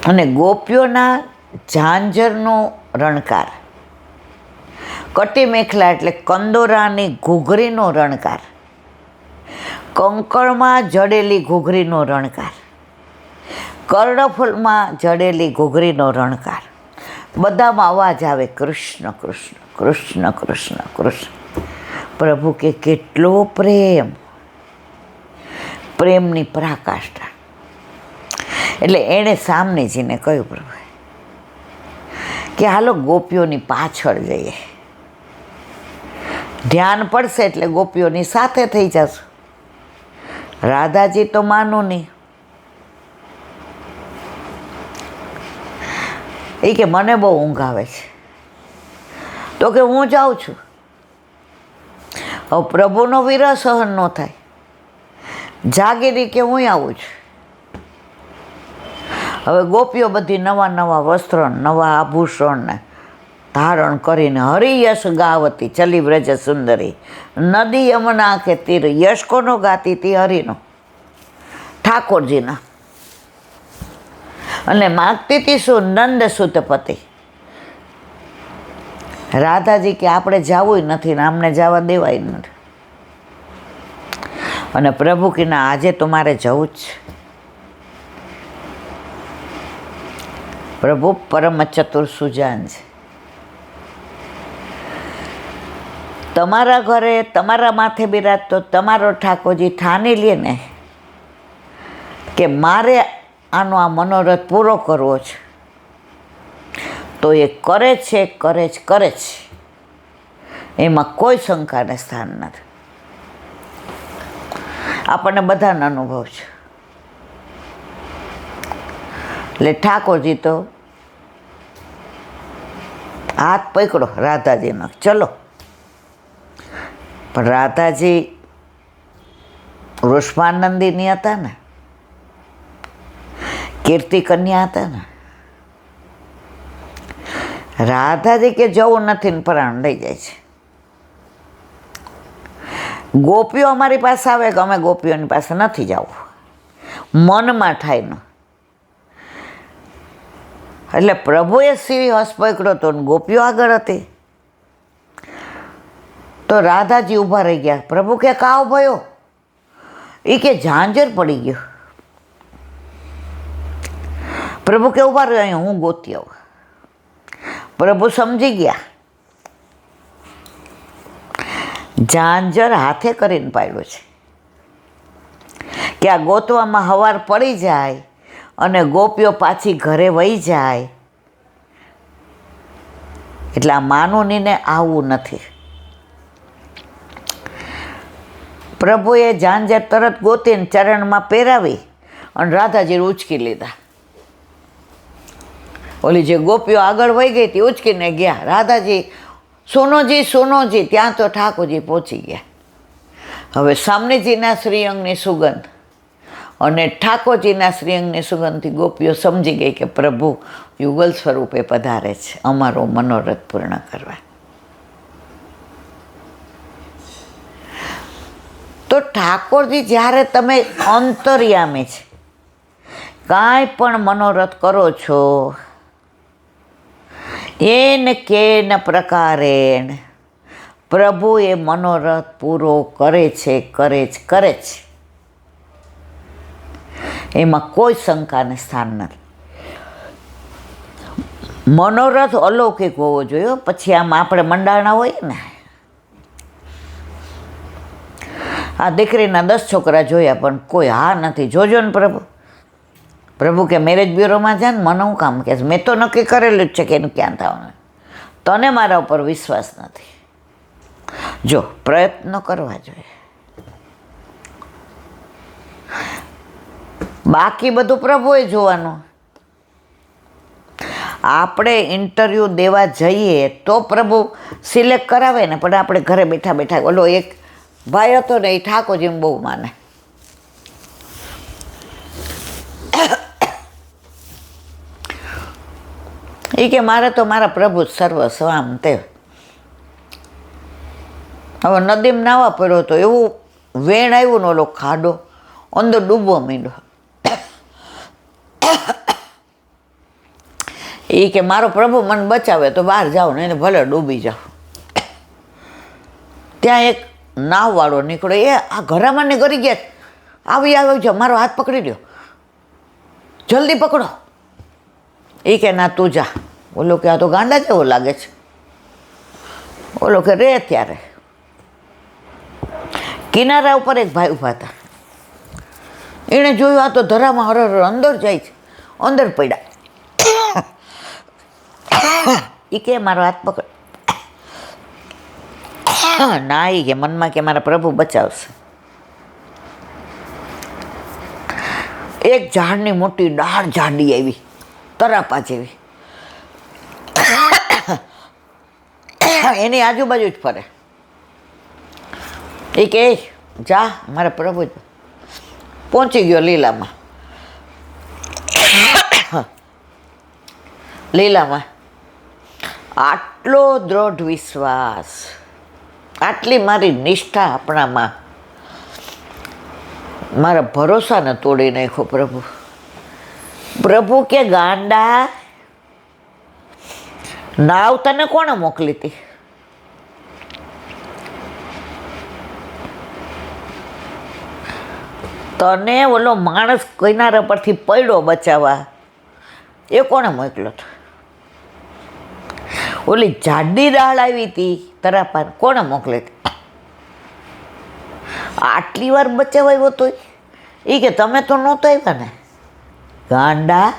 અને ગોપીઓના ઝાંઝરનો રણકાર, કટી મેખલા એટલે કંદોરાની ઘૂઘરીનો રણકાર, કંકળમાં જડેલી ઘૂઘરીનો રણકાર, કર્ણફૂલમાં જડેલી ઘૂઘરીનો રણકાર, બધામાં અવાજ આવે કૃષ્ણ કૃષ્ણ કૃષ્ણ કૃષ્ણ કૃષ્ણ. પ્રભુ કે કેટલો પ્રેમ, પ્રેમની પરાકાષ્ઠા. એટલે એણે સામનેજીને કહ્યું પ્રભુ કે હાલો ગોપીઓની પાછળ જઈએ, ધ્યાન પડશે એટલે ગોપીઓની સાથે થઈ જશું. રાધાજી તો માનું નહીં. એ કે મને બહુ ઊંઘ આવે છે. તો કે હું જાઉં છું. હવે પ્રભુનો વિરહ સહન ન થાય, જાગીરી કે હું આવું છું. હવે ગોપીઓ બધી નવા નવા વસ્ત્રો, નવા આભૂષણ ધારણ કરીને હરિયશ ગાવતી ચલી વ્રજ સુંદરી, નદી યમુના કે તીર. યશ કોનો ગાતી હતી? હરિનો, ઠાકોરજીના. અને માગતી હતી શું? નંદ સુતપતિ. રાધાજી કે આપણે જવું નથી ને આમને જવા દેવાય નથી. અને પ્રભુ કે ના, આજે તો મારે જવું જ છે. પ્રભુ પરમ ચતુર સુજાન છે. તમારા ઘરે તમારા માથે બિરાજતો તમારો ઠાકોરજી ઠાની લે ને કે મારે આનો આ મનોરથ પૂરો કરવો છે, તો એ કરે છે, કરે જ કરે છે. એમાં કોઈ શંકાને સ્થાન નથી. આપણને બધાનો અનુભવ છે. એટલે ઠાકોરજી તો હાથ પકડો રાધાજીનો, ચલો. પણ રાધાજી વૃષભાનંદિની હતા ને, કીર્તિ કન્યા હતા ને. રાધાજી કે જવું નથી ને પરાણ લઈ જાય છે. ગોપીઓ અમારી પાસે આવે કે અમે ગોપીઓની પાસે નથી જવું, મનમાં થાય ન. એટલે પ્રભુએ સીવી હસ પકડ્યો તો ગોપીઓ આગળ હતી. તો રાધાજી ઊભા રહી ગયા. પ્રભુ કે કાવ ભયો? એ કે ઝાંઝર પડી ગયો. પ્રભુ કે ઊભા રહ્યો, અહીં હું ગોતી આવું. પ્રભુ સમજી ગયા. ઝાંઝર હાથે કરીને પાડ્યું છે કે આ ગોતવામાં હવાર પડી જાય અને ગોપીઓ પાછી ઘરે વહી જાય. એટલે આ માનુનીને આવવું નથી. પ્રભુએ ઝાંઝર તરત ગોતીને ચરણમાં પહેરાવી અને રાધાજી ઉચકી લીધા. ઓલી જે ગોપીઓ આગળ વહી ગઈ હતી ઉચકીને ગયા. રાધાજી સોનોજી સોનોજી, ત્યાં તો ઠાકોરજી પહોંચી ગયા. હવે સામનેજીના શ્રીઅંગની સુગંધ અને ઠાકોરજીના શ્રીઅંગની સુગંધથી ગોપીઓ સમજી ગઈ કે પ્રભુ યુગલ સ્વરૂપે પધારે છે અમારો મનોરથ પૂર્ણ કરવા. તો ઠાકોરજી જ્યારે તમે અંતર્યામી છે, કાંઈ પણ મનોરથ કરો છો, એન કેન પ્રકારેણ પ્રભુ એ મનોરથ પૂરો કરે છે, કરે જ કરે છે. એમાં કોઈ શંકાને સ્થાન નથી. મનોરથ અલૌકિક હોવો જોઈએ. પછી આમ આપણે મંડાણા હોય ને, આ દીકરીના 10 છોકરા જોયા પણ કોઈ હા નથી. જોજો ને પ્રભુ. પ્રભુ કે મેરેજ બ્યુરોમાં જા ને, મને હું કામ કે મેં તો નક્કી કરેલું જ છે કે એનું ક્યાં થવાનું. તને મારા ઉપર વિશ્વાસ નથી. જો પ્રયત્નો કરવા જોઈએ. બાકી બધું પ્રભુએ જોવાનું. આપણે ઇન્ટરવ્યૂ દેવા જઈએ તો પ્રભુ સિલેક્ટ કરાવે ને, પણ આપણે ઘરે બેઠા બેઠા. ઓલો એક ભાઈ હતો ને, એ ઠાકોરજીને બહુ માને. એ કે મારે તો મારા પ્રભુ સર્વસ્વ આમ તે. હવે નદીમાં નાવા પડ્યો તો એવું વેણ આવ્યું ને, ઓલો ખાડો અંદર ડૂબવા માંડ્યો. એ કે મારો પ્રભુ મને બચાવે તો બહાર જાઓ ને એને ભલે ડૂબી જાઓ. ત્યાં એક નાવવાળો નીકળ્યો, એ આ ઘરામાં ને કરી ગયા, આવી જાઓ, મારો હાથ પકડી લ્યો, જલ્દી પકડો. એ કે ના તું જા. ઓલો કે આ તો ગાંડા જેવો લાગે છે. ઓલો કે રે. ત્યારે કિનારા ઉપર એક ભાઈ ઊભા હતા. એણે જોયું આ તો ધરામાં હરર અંદર જાય છે, અંદર પડ્યા. એ કે મારો હાથ પકડ. ના, એ કે મનમાં કે મારા પ્રભુ બચાવશે. એક ઝાડની મોટી ડાળ જાડી આવી, તરાપા જેવી, એની આજુબાજુ જ ફરે. એ કે જા, મારા પ્રભુ પહોંચી ગયો લીલામાં. લીલામાં આટલો દ્રઢ વિશ્વાસ, આટલી મારી નિષ્ઠા આપણામાં, મારા ભરોસાને તોડી નાખ્યો પ્રભુ. પ્રભુ કે ગાંડા, નાવ તને કોણે મોકલી હતી? તને ઓલો માણસ કિનારા પરથી પડ્યો બચાવવા, એ કોણે મોકલ્યો હતો? ઓલી જાડી ડાળ આવી હતી તરાપા, કોણે મોકલી હતી? આટલી વાર બચાવાયો તો એ કે તમે તો નહોતો આવ્યા ને. ગાંડા,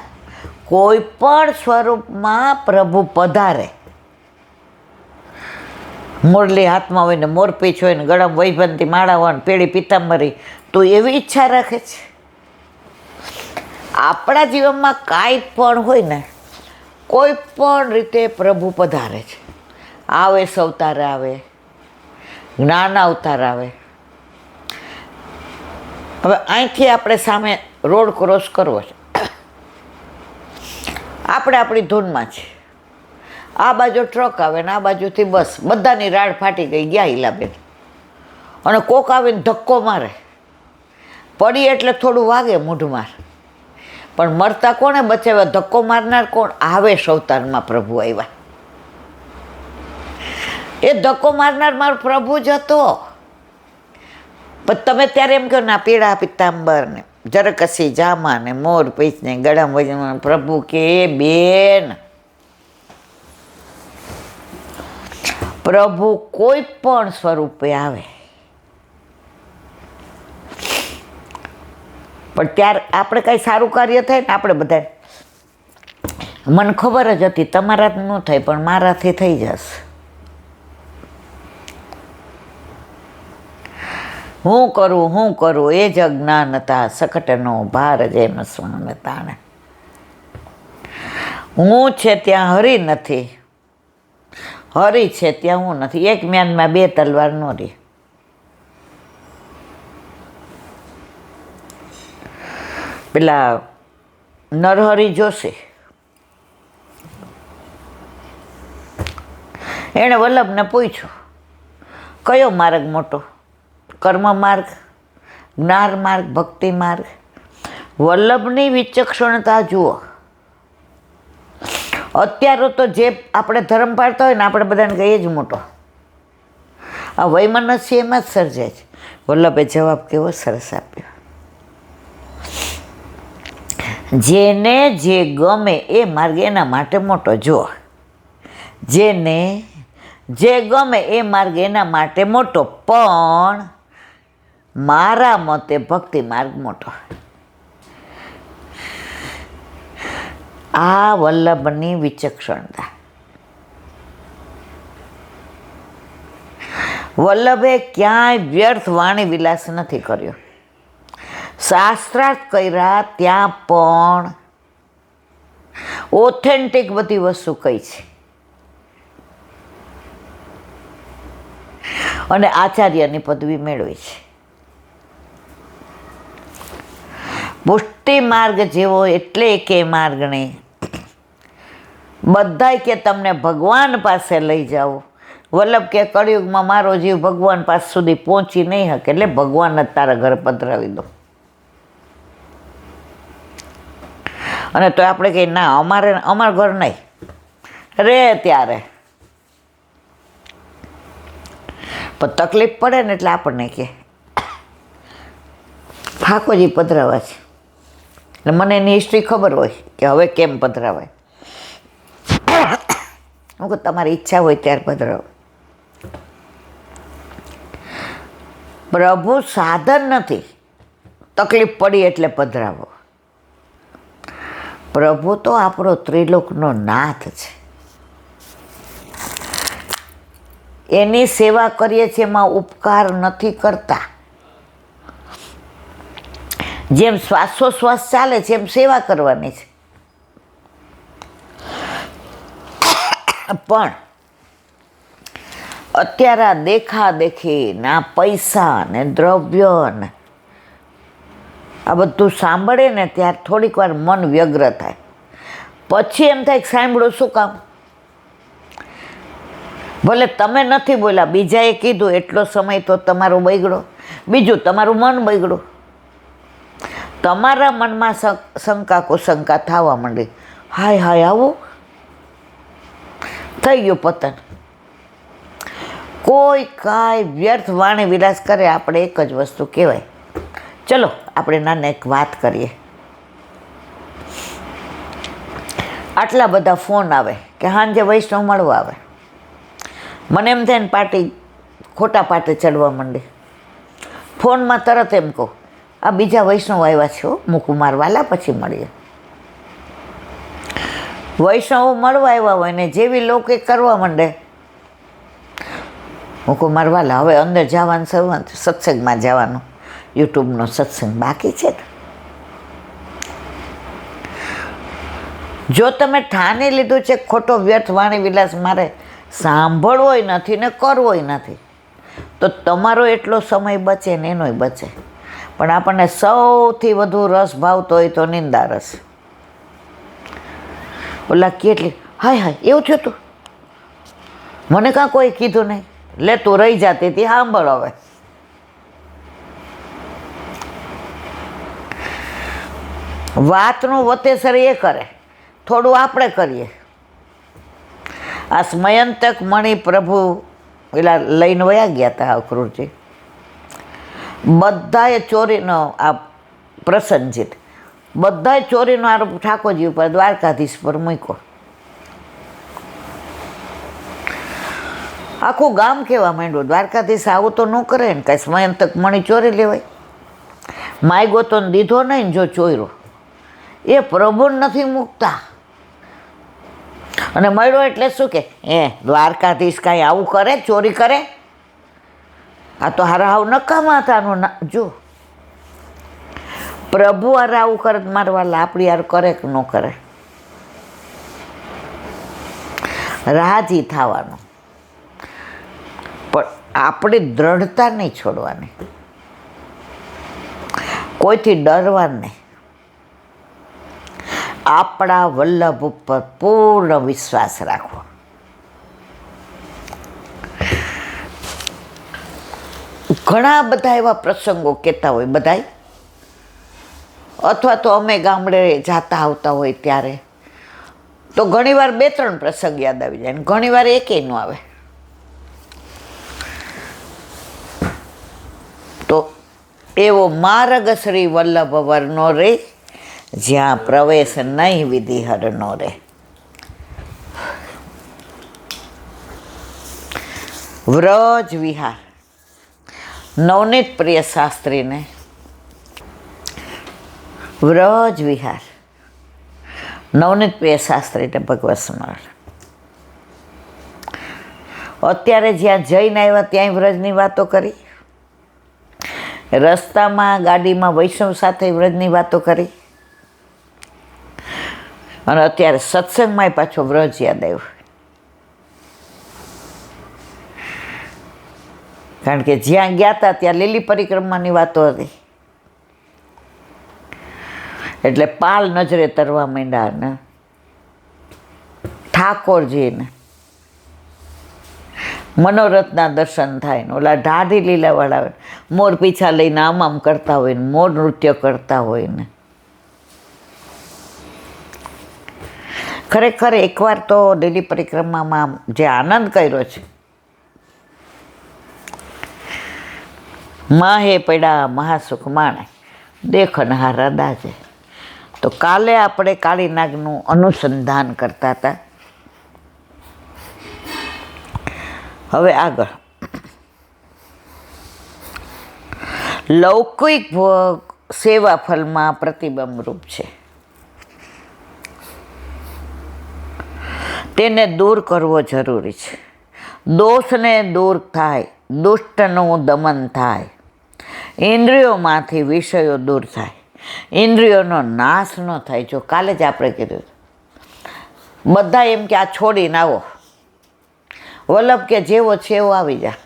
કોઈ પણ સ્વરૂપમાં પ્રભુ પધારે. મુરલી હાથમાં હોય ને મોરપીંછ હોય ને ગળામાં વૈભંતી માળા હોય ને પેળી પિત્તાંબરી, તો એવી ઈચ્છા રાખે છે. આપણા જીવનમાં કાંઈ પણ હોય ને, કોઈ પણ રીતે પ્રભુ પધારે છે. આવે અવતાર આવે, જ્ઞાન અવતાર આવે. હવે અહીંથી આપણે સામે રોડ ક્રોસ કરવો છે, આપણે આપણી ધૂનમાં છે. આ બાજુ ટ્રક આવે ને આ બાજુથી બસ, બધાની રાડ ફાટી ગઈ, ગયા હિલાબેન. અને કોક આવીને ધક્કો મારે, પડી એટલે થોડું વાગે મૂઢમાર, પણ મરતા કોણે બચાવ્યા? ધક્કો મારનાર કોણ? આવે અવતારમાં પ્રભુ આવ્યા. એ ધક્કો મારનાર મારો પ્રભુ જ હતો. પણ તમે ત્યારે એમ કહો ના પીળા પિત્તાંબર ને જરકસી જામા ને મોર પીંછ ને ગળામાં વજન. પ્રભુ કે બેન, પ્રભુ કોઈ પણ સ્વરૂપે આવે, પણ ત્યારે આપણે કાંઈ સારું કાર્ય થાય ને, આપણે બધા, મને ખબર જ હતી તમારાથી ન થાય પણ મારાથી થઈ જશે. હું કરું એ જ અજ્ઞાનતા, સકટનો ભાર જેમ સ્વામે તાણે. હું છે ત્યાં હરી નથી, હરી છે ત્યાં હું નથી. એક મ્યાનમાં બે તલવાર નો રહી. પેલા નરહરી જોશી, એણે વલ્લભને પૂછ્યું કયો માર્ગ મોટો? કર્મ માર્ગ, જ્ઞાન માર્ગ, ભક્તિ માર્ગ? વલ્લભની વિચક્ષણતા જુઓ. અત્યારે તો જે આપણે ધર્મ પાળતા હોય ને, આપણે બધાને કહીએ જ મોટો. આ વૈમનસ્ય એમાં જ સર્જાય છે. વલ્લભે જવાબ કેવો સરસ આપ્યો. જેને જે ગમે એ માર્ગ એના માટે મોટો. જો જેને જે ગમે એ માર્ગ એના માટે મોટો, પણ મારા મતે ભક્તિ માર્ગ મોટો. આ વલ્લભની વિચક્ષણતા. વલ્લભે ક્યાંય વ્યર્થ વાણી વિલાસ નથી કર્યો. શાસ્ત્રાર્થ કર્યા ત્યાં પણ ઓથેન્ટિક બધી વસ્તુ કહી છે. અને આચાર્યની પદવી મેળવી છે. પુષ્ટિ માર્ગ જેવો એટલે કે માર્ગ નહીં. બધાય કે તમને ભગવાન પાસે લઈ જાઓ. વલ્લભ કે કળિયુગમાં મારો જીવ ભગવાન પાસે સુધી પહોંચી નહીં શકે, એટલે ભગવાન જ તારા ઘર પધરાવી દો. અને તો આપણે કહીએ ના અમારા ઘર નહીં રે ત્યારે. પણ તકલીફ પડે ને એટલે આપણને કહે ઠાકોરજી પધરાવા છે. એટલે મને એની હિસ્ટ્રી ખબર હોય કે હવે કેમ પધરાવાય. હું કહું તમારી ઈચ્છા હોય ત્યારે પધરાવો. પ્રભુ સાધન નથી તકલીફ પડી એટલે પધરાવો. પ્રભુ તો આપણો ત્રિલોકનો નાથ છે. એની સેવા કરીએ છીએ એમાં ઉપકાર નથી કરતા. જેમ શ્વાસોશ્વાસ ચાલે છે એમ સેવા કરવાની છે. પણ અત્યારે આ દેખાદેખી ના પૈસા ને દ્રવ્ય ને આ બધું સાંભળે ને ત્યારે થોડીક વાર મન વ્યગ્ર થાય. પછી એમ થાય કે સાંભળો શું કામ. ભલે તમે નથી બોલ્યા, બીજાએ કીધું એટલો સમય તો તમારો બગડો, બીજું તમારું મન બગડ્યું. તમારા મનમાં શંકા કુશંકા થવા માંડી. હાય હાય આવું થઈ ગયું પતન. કોઈ કાંઈ વ્યર્થ વાણી વિલાસ કરે આપણે એક જ વસ્તુ કહેવાય. ચલો આપણે નાના એક વાત કરીએ. આટલા બધા ફોન આવે કે સાંજે વૈષ્ણવ મળવા આવે. મને એમ થાય ને પાર્ટી ખોટા પાટે ચડવા માંડે. ફોનમાં તરત એમ કહું આ બીજા વૈષ્ણવ આવ્યા છે મૂકું મારવાલા પછી મળીએ. વૈષ્ણવ મળવા આવ્યા હોય ને જેવી લોકો કરવા માંડે મૂકું મારવાલા હવે અંદર જવાનું સત્સંગમાં જવાનું. યુટ્યુબનો સત્સંગ બાકી છે ને. જો તમે ઠાની લીધું છે ખોટો વ્યર્થ વાણી વિલાસ મારે સાંભળવોય નથી ને કરવોય નથી તો તમારો એટલો સમય બચે ને એનોય બચે. પણ આપણને સૌથી વધુ રસ ભાવતો હોય તો નિંદા રસ. ઓલા કેટલી હાય હાય એવું થયું તું મને કાં કોઈ કીધું નહીં લે તું રહી જતી હતી સાંભળ. હવે વાતનું વતેસર એ કરે થોડું આપણે કરીએ. આ સ્મયંતક મણિ પ્રભુ પેલા લઈને વયા ગયા હતા અક્રૂરજી. બધાએ ચોરીનો આ પ્રસન્નજીત બધાએ ચોરીનો આરોપ ઠાકોરજી ઉપર દ્વારકાધીશ પર મૂક્યો. આખું ગામ કહેવા માંડ્યું દ્વારકાધીશ આવું તો ન કરે ને કાંઈ સ્મયંતક મણિ ચોરી લેવાય. માયગો તો દીધો નહીં જો ચોર્યો એ પ્રભુને નથી મૂકતા. અને મળ્યો એટલે શું કે દ્વારકાધીશ કાંઈ આવું કરે ચોરી કરે. આ તો હારા હાવ નકામા હતા. જો પ્રભુ હારે આવું કરે મારવા આપણી યાર કરે કે ન કરે. રાજી થવાનું પણ આપણી દ્રઢતા નહીં છોડવાની. કોઈથી ડરવાનું નહીં. આપણા વલ્લભ ઉપર પૂર્ણ વિશ્વાસ રાખવો. ઘણા બધા એવા પ્રસંગો કહેતા હોય બધાય, અથવા તો અમે ગામડે જાતા આવતા હોય ત્યારે તો ઘણીવાર 2-3 પ્રસંગ યાદ આવી જાય ને ઘણીવાર એકેય ન આવે. તો એવો માર્ગ શ્રી વલ્લભ વરનો રે જ્યાં પ્રવેશ નહીં વિધિ હરનો રે. વ્રજ વિહાર નવનીત પ્રિય શાસ્ત્રીને વ્રજ વિહાર નવનીત પ્રિય શાસ્ત્રીને ભગવત સ્મરણ. અત્યારે જ્યાં જઈને આવ્યા ત્યાંય વ્રજની વાતો કરી, રસ્તામાં ગાડીમાં વૈષ્ણવ સાથે વ્રજની વાતો કરી અને અત્યારે સત્સંગમાં પાછો વ્રજ યાદ આવ્યો. કારણ કે જ્યાં ગયા હતા ત્યાં લીલી પરિક્રમાની વાતો હતી એટલે પાલ નજરે તરવા માંડ્યા ને ઠાકોરજીને મનોરથના દર્શન થાય ને ઓલા ઢાઢી લીલાવાળા મોર પીછા લઈને આમ કરતા હોય ને મોર નૃત્ય કરતા હોય ને ખરેખર એકવાર તો લીલી પરિક્રમામાં જે આનંદ કર્યો છે, માહે પડ્યા મહાસુખ માણે દેખનહાર દાજે. તો કાલે આપણે કાળી નાગનું અનુસંધાન કરતા હતા. હવે આગળ લૌકિક ભોગ સેવા ફલમાં પ્રતિબંધ રૂપ છે, તેને દૂર કરવો જરૂરી છે. દોષને દૂર થાય, દુષ્ટનું દમન થાય, ઇન્દ્રિયોમાંથી વિષયો દૂર થાય, ઇન્દ્રિયોનો નાશ ન થાય. જો કાલે જ આપણે કીધું બધા એમ કે આ છોડીને આવો, વલ્લભ કે જેવો છે એવો આવી જા.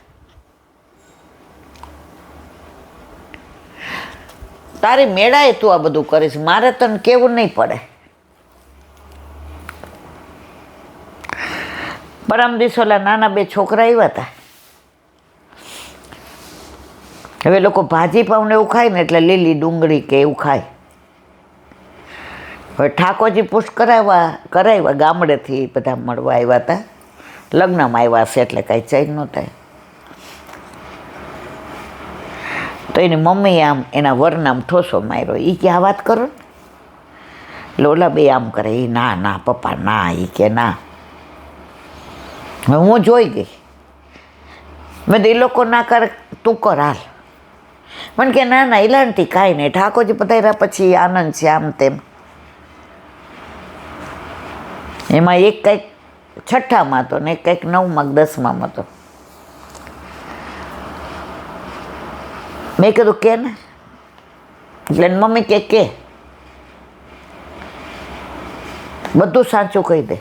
તારી મેળાએ તું આ બધું કરીશ, મારે તને કેવું નહીં પડે. પરમ દિવસે ઓલા નાના 2 છોકરા આવ્યા હતા. હવે લોકો ભાજી પાઉં એવું ખાય ને એટલે લીલી ડુંગળી કે એવું ખાય. હવે ઠાકોરજી પુષ્ટ કરાવ્યા ગામડેથી બધા મળવા આવ્યા હતા. લગ્નમાં આવ્યા હશે એટલે કાંઈ ચેન્જ ન થાય. તો એની મમ્મીએ આમ એના વરના આમ ઠોસો માર્યો. એ કે આ વાત કરો ને. એટલે ઓલા 2 આમ કરે, એ ના ના પપ્પા ના, એ કે ના. હવે હું જોઈ ગઈ, મેં એ લોકો ના કરે તું કર હાલ. મને કે ના ના ઇલાનથી કાંઈ નહીં, ઠાકોરજી પધાર્યા પછી આનંદ છે આમ તેમ. એમાં એક કંઈક 6ઠામાં હતો ને કંઈક 9માં 10માં હતો. મેં કીધું કે ને, એટલે મમ્મી કે બધું સાચું કહી દે.